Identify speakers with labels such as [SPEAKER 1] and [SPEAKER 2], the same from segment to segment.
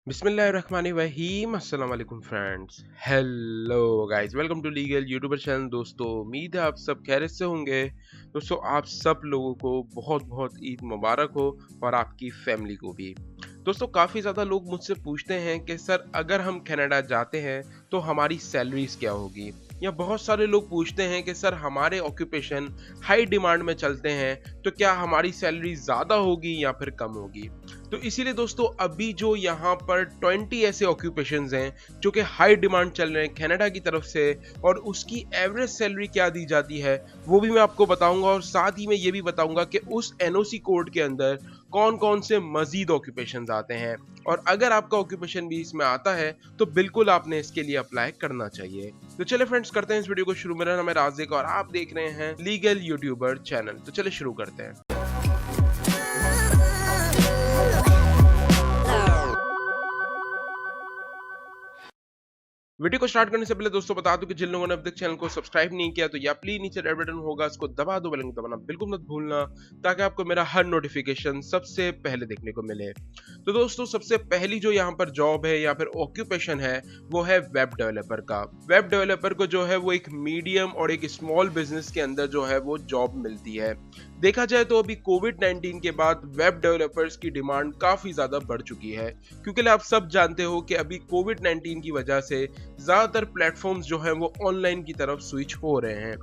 [SPEAKER 1] बिस्मिल्लाहिर्रहमानिर्रहीम अस्सलाम वालेकुम friends. Hello guys, welcome to legal YouTuber channel. दोस्तों, उम्मीद है आप सब खैरियत से होंगे। दोस्तों, आप सब लोगों को बहुत बहुत ईद मुबारक हो और आपकी फैमिली को भी। दोस्तों, काफ़ी ज़्यादा लोग मुझसे पूछते हैं कि सर अगर हम कनाडा जाते हैं तो हमारी सैलरीज क्या होगी, या बहुत सारे लोग पूछते हैं कि सर हमारे ऑक्यूपेशन हाई डिमांड में चलते हैं तो क्या हमारी सैलरी ज़्यादा होगी या फिर कम होगी। तो इसीलिए दोस्तों अभी जो यहाँ पर 20 ऐसे ऑक्यूपेशंस हैं जो कि हाई डिमांड चल रहे हैं कनाडा की तरफ से, और उसकी एवरेज सैलरी क्या दी जाती है वो भी मैं आपको बताऊंगा, और साथ ही मैं ये भी बताऊंगा कि उस एनओसी कोड के अंदर कौन कौन से मजीद ऑक्यूपेशंस आते हैं, और अगर आपका ऑक्यूपेशन भी इसमें आता है तो बिल्कुल आपने इसके लिए अप्लाई करना चाहिए। तो चले फ्रेंड्स, करते हैं इस वीडियो को शुरू। मेरा नाम है राजिक और आप देख रहे हैं लीगल यूट्यूबर चैनल। तो चले शुरू करते हैं। वीडियो को स्टार्ट करने से पहले दोस्तों बता दूं कि जिन लोगों ने अब तक चैनल को सब्सक्राइब नहीं किया तो या प्लीज नीचे रेड बटन होगा, उसको दबा दो, बेल को दबाना बिल्कुल मत भूलना ताकि आपको मेरा हर नोटिफिकेशन सबसे पहले देखने को मिले। तो दोस्तों, सबसे पहली जो यहाँ पर जॉब है या फिर ऑक्यूपेशन है वो है वेब डेवलपर का। वेब डेवलपर को जो है वो एक मीडियम और एक स्मॉल बिजनेस के अंदर जो है वो जॉब मिलती है। देखा जाए तो अभी कोविड-19 के बाद वेब डेवलपर्स की डिमांड काफी ज्यादा बढ़ चुकी है, क्योंकि आप सब जानते हो कि अभी कोविड-19 की वजह से ज्यादातर प्लेटफॉर्म्स जो हैं वो ऑनलाइन की तरफ स्विच हो रहे हैं।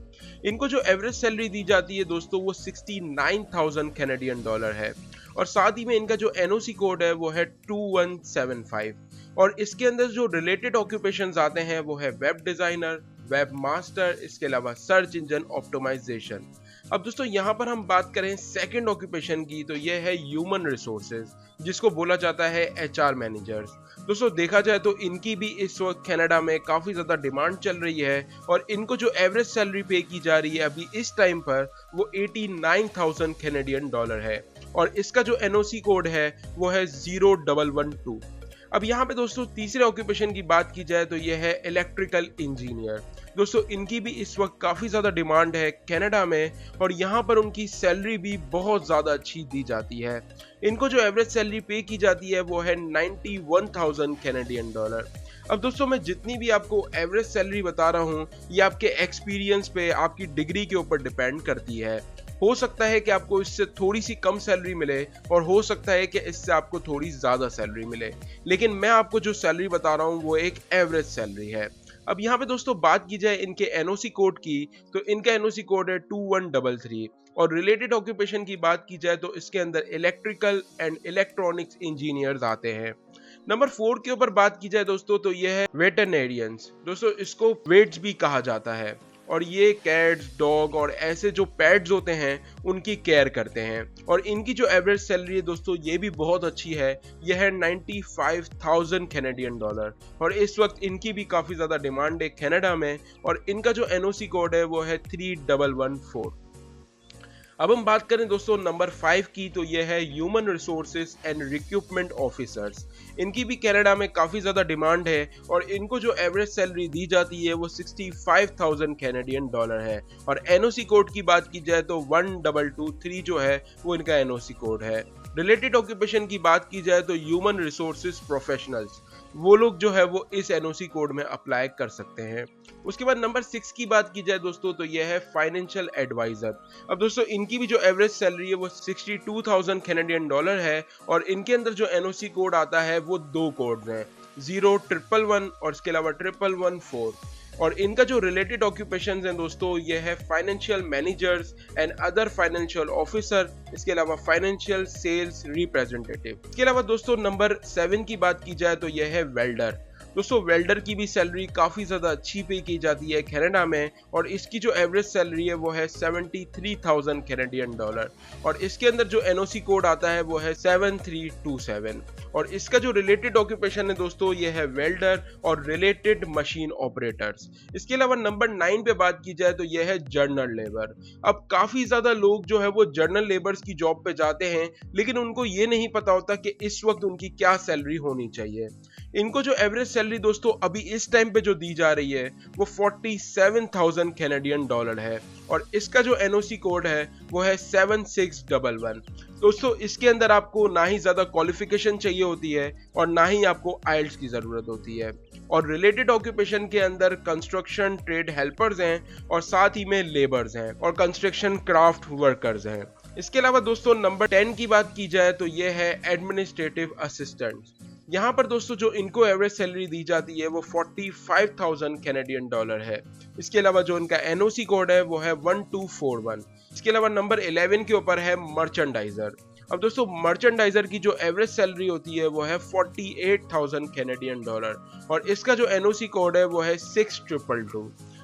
[SPEAKER 1] इनको जो एवरेज सैलरी दी जाती है दोस्तों वो 69,000 कैनेडियन डॉलर है, और साथ ही में इनका जो एनओसी कोड है वो है 2175, और इसके अंदर जो रिलेटेड ऑक्यूपेशंस आते हैं वो है वेब डिजाइनर, वेब मास्टर, इसके अलावा सर्च इंजन ऑप्टिमाइजेशन। अब दोस्तों यहाँ पर हम बात करें सेकंड ऑक्यूपेशन की तो ये है ह्यूमन रिसोर्सेज, जिसको बोला जाता है एचआर मैनेजर्स। दोस्तों देखा जाए तो इनकी भी इस वक्त कनाडा में काफी ज्यादा डिमांड चल रही है, और इनको जो एवरेज सैलरी पे की जा रही है अभी इस टाइम पर वो 89,000 कैनेडियन डॉलर है, और इसका जो एनओसी कोड है वो है 0112। अब यहाँ पे दोस्तों तीसरे ऑक्यूपेशन की बात की जाए तो ये है इलेक्ट्रिकल इंजीनियर। दोस्तों इनकी भी इस वक्त काफी ज्यादा डिमांड है कनाडा में, और यहाँ पर उनकी सैलरी भी बहुत ज्यादा अच्छी दी जाती है। इनको जो एवरेज सैलरी पे की जाती है वो है 91,000 कैनेडियन डॉलर। अब दोस्तों मैं जितनी भी आपको एवरेज सैलरी बता रहा हूँ ये आपके एक्सपीरियंस पे, आपकी डिग्री के ऊपर डिपेंड करती है। हो सकता है कि आपको इससे थोड़ी सी कम सैलरी मिले, और हो सकता है कि इससे आपको थोड़ी ज्यादा सैलरी मिले, लेकिन मैं आपको जो सैलरी बता रहा हूँ वो एक एवरेज सैलरी है। अब यहाँ पे दोस्तों बात की जाए इनके एनओसी कोड की तो इनका एनओसी कोड है 2133, और रिलेटेड ऑक्यूपेशन की बात की जाए तो इसके अंदर इलेक्ट्रिकल एंड इलेक्ट्रॉनिक्स इंजीनियर्स आते हैं। नंबर 4 के ऊपर बात की जाए दोस्तों तो ये है वेटरनेरियंस। दोस्तों इसको वेट्स भी कहा जाता है, और ये कैट्स, डॉग और ऐसे जो पेट्स होते हैं उनकी केयर करते हैं, और इनकी जो एवरेज सैलरी है दोस्तों ये भी बहुत अच्छी है। यह है 95,000 कैनेडियन डॉलर, और इस वक्त इनकी भी काफ़ी ज़्यादा डिमांड है कनाडा में, और इनका जो एनओसी कोड है वो है 3114। अब हम बात करें दोस्तों नंबर 5 की तो ये है human resources and recruitment officers. इनकी भी कनाडा में काफ़ी ज़्यादा डिमांड है, और इनको जो एवरेज सैलरी दी जाती है वो 65,000 कैनेडियन डॉलर है, और एनओसी कोड की बात की जाए तो 1223 जो है वो इनका एनओसी कोड है। रिलेटेड ऑक्यूपेशन की बात की जाए तो ह्यूमन रिसोर्सेज प्रोफेशनल्स, वो लोग जो है वो इस एनओसी कोड में अप्लाई कर सकते हैं। उसके बाद नंबर 6 की बात की जाए दोस्तों तो यह है फाइनेंशियल एडवाइजर। अब दोस्तों इनकी भी जो एवरेज सैलरी है वो 62,000 कैनेडियन डॉलर है, और इनके अंदर जो एनओसी कोड आता है वो दो कोड्स हैं, 0111 और इसके अलावा 1114, और इनका जो रिलेटेड ऑक्यूपेशंस हैं दोस्तों ये है financial managers and other financial officer, इसके अलावा फाइनेंशियल सेल्स रिप्रेजेंटेटिव। इसके अलावा दोस्तों नंबर 7 की बात की जाए तो यह है वेल्डर। दोस्तों वेल्डर की भी सैलरी काफ़ी ज़्यादा अच्छी पे की जाती है कनाडा में, और इसकी जो एवरेज सैलरी है वो है 73,000 कैनेडियन डॉलर, और इसके अंदर जो एनओसी कोड आता है वो है 7327, और इसका जो रिलेटेड ऑक्यूपेशन है दोस्तों ये है वेल्डर और रिलेटेड मशीन ऑपरेटर्स। इसके अलावा नंबर 9 पे बात की जाए तो यह है जर्नल लेबर। अब काफ़ी ज़्यादा लोग जो है वो जर्नल लेबर्स की जॉब पे जाते हैं, लेकिन उनको ये नहीं पता होता कि इस वक्त उनकी क्या सैलरी होनी चाहिए। इनको जो एवरेज सैलरी दोस्तों अभी इस टाइम पे जो दी जा रही है वो 47,000 कैनेडियन डॉलर है, और इसका जो एनओसी कोड है वो है 7611। दोस्तों इसके अंदर आपको ना ही ज्यादा क्वालिफिकेशन चाहिए होती है और ना ही आपको आइल्स की जरूरत होती है। और रिलेटेड ऑक्यूपेशन के अंदर कंस्ट्रक्शन ट्रेड हेल्पर्स हैं और साथ ही में लेबर्स हैं और कंस्ट्रक्शन क्राफ्ट वर्कर्स हैं। इसके अलावा दोस्तों नंबर 10 की बात की जाए तो ये है एडमिनिस्ट्रेटिव असिस्टेंट। यहाँ पर दोस्तों जो इनको एवरेज सैलरी दी जाती है वो 45,000 कैनेडियन डॉलर है। इसके अलावा जो इनका एनओसी कोड है वो है 1241। इसके अलावा नंबर 11 के ऊपर है मर्चेंडाइजर। अब दोस्तों मर्चेंडाइजर की जो एवरेज सैलरी होती है वो है 48,000 कैनेडियन डॉलर और इसका जो एनओसी कोड है वो है 6222।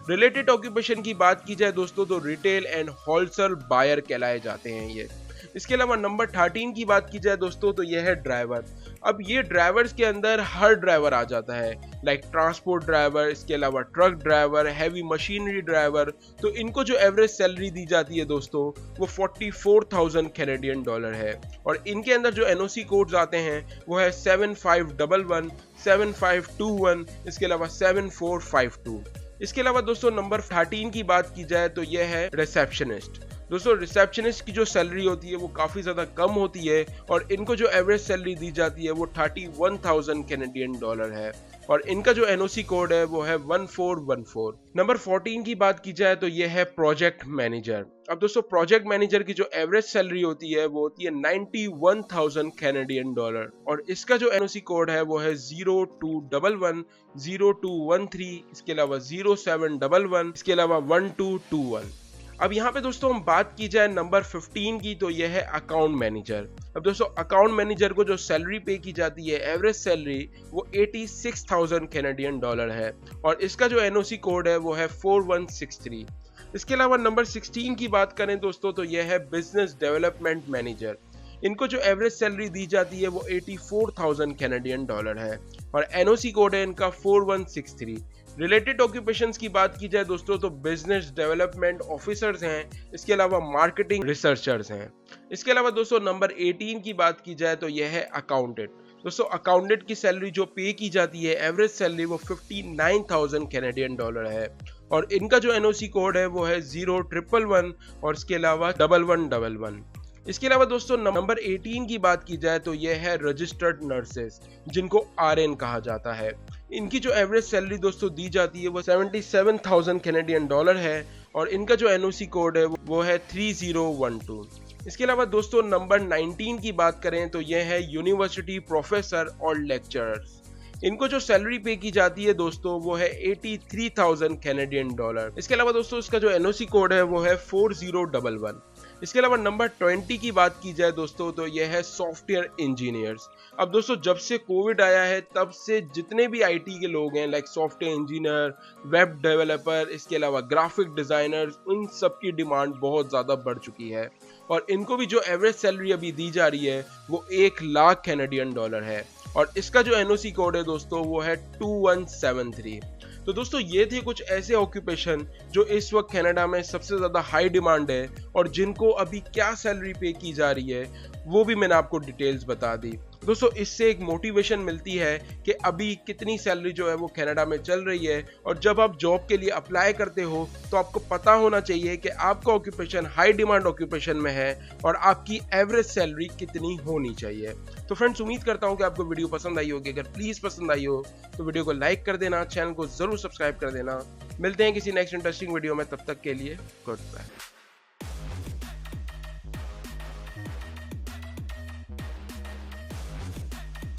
[SPEAKER 1] रिलेटेड ऑक्यूपेशन की बात की जाए दोस्तों तो रिटेल एंड होलसेल बायर कहलाए जाते हैं ये। इसके अलावा नंबर 13 की बात की जाए दोस्तों तो ये है ड्राइवर। अब ये ड्राइवर्स के अंदर हर ड्राइवर आ जाता है, लाइक ट्रांसपोर्ट ड्राइवर, इसके अलावा truck driver, heavy machinery driver. तो इनको जो एवरेज सैलरी दी जाती है दोस्तों वो 44,000 कैनेडियन डॉलर है और इनके अंदर जो एनओसी कोड्स आते हैं वो है 7511, 7521, इसके अलावा 7452। इसके अलावा दोस्तों नंबर 13 की बात की जाए तो ये है रिसेप्शनिस्ट। दोस्तों रिसेप्शनिस्ट की जो सैलरी होती है वो काफी ज्यादा कम होती है और इनको जो एवरेज सैलरी दी जाती है वो 31,000 कैनेडियन डॉलर है और इनका जो एनओसी कोड है वो है 1414। नंबर 14 की बात की जाए तो ये है प्रोजेक्ट मैनेजर। अब दोस्तों प्रोजेक्ट मैनेजर की जो एवरेज सैलरी होती है वो होती है 91,000 कैनेडियन डॉलर और इसका जो एनओसी कोड है वो है 0211, 0213, इसके अलावा 0711, इसके अलावा 1221। अब यहाँ पे दोस्तों हम बात की जाए नंबर 15 की तो यह है अकाउंट मैनेजर। अब दोस्तों अकाउंट मैनेजर को जो सैलरी पे की जाती है एवरेज सैलरी वो 86,000 कैनेडियन डॉलर है और इसका जो एनओसी कोड है वो है 4163। इसके अलावा नंबर 16 की बात करें दोस्तों तो यह है बिजनेस डेवलपमेंट मैनेजर। इनको जो एवरेज सैलरी दी जाती है वो 84,000 कैनेडियन डॉलर है और एनओसी कोड है इनका 4163। रिलेटेड ऑक्यूपेशंस की बात की जाए दोस्तों तो बिजनेस डेवलपमेंट ऑफिसर्स हैं, इसके अलावा मार्केटिंग रिसर्चर्स हैं। इसके अलावा दोस्तों नंबर 18 की बात की जाए तो यह है अकाउंटेंट। दोस्तों अकाउंटेंट की सैलरी जो पे की जाती है एवरेज सैलरी वो 59,000 कैनेडियन डॉलर है और इनका जो एनओसी कोड है वो है 0111 और इसके अलावा 1111। इसके अलावा दोस्तों नंबर 18 की बात की जाए तो यह है रजिस्टर्ड नर्सेस, जिनको आरएन कहा जाता है। इनकी जो एवरेज सैलरी दोस्तों दी जाती है वो 77,000 कैनेडियन डॉलर है और इनका जो एनओसी कोड है वो है 3012। इसके अलावा दोस्तों नंबर 19 की बात करें तो यह है यूनिवर्सिटी प्रोफेसर और लेक्चरर्स। इनको जो सैलरी पे की जाती है दोस्तों वो है 83,000 कैनेडियन डॉलर। इसके अलावा दोस्तों इसका जो एनओसी कोड है वो है 4011। इसके अलावा नंबर 20 की बात की जाए दोस्तों तो यह है सॉफ्टवेयर इंजीनियर्स। अब दोस्तों जब से कोविड आया है तब से जितने भी आईटी के लोग हैं, like software engineer, web developer, इसके अलावा ग्राफिक डिजाइनर्स, उन सब की डिमांड बहुत ज्यादा बढ़ चुकी है और इनको भी जो एवरेज सैलरी अभी दी जा रही है वो 1 लाख कैनेडियन डॉलर है और इसका जो एनओसी कोड है दोस्तों वो है 2173। तो दोस्तों ये थे कुछ ऐसे ऑक्यूपेशन जो इस वक्त कनाडा में सबसे ज्यादा हाई डिमांड है और जिनको अभी क्या सैलरी पे की जा रही है वो भी मैंने आपको डिटेल्स बता दी। दोस्तों इससे एक मोटिवेशन मिलती है कि अभी कितनी सैलरी जो है वो कनाडा में चल रही है और जब आप जॉब के लिए अप्लाई करते हो तो आपको पता होना चाहिए कि आपका ऑक्यूपेशन हाई डिमांड ऑक्यूपेशन में है और आपकी एवरेज सैलरी कितनी होनी चाहिए। तो फ्रेंड्स उम्मीद करता हूँ कि आपको वीडियो पसंद आई होगी। अगर प्लीज पसंद आई हो तो वीडियो को लाइक कर देना, चैनल को जरूर सब्सक्राइब कर देना। मिलते हैं किसी नेक्स्ट इंटरेस्टिंग वीडियो में, तब तक के लिए गुड बाय।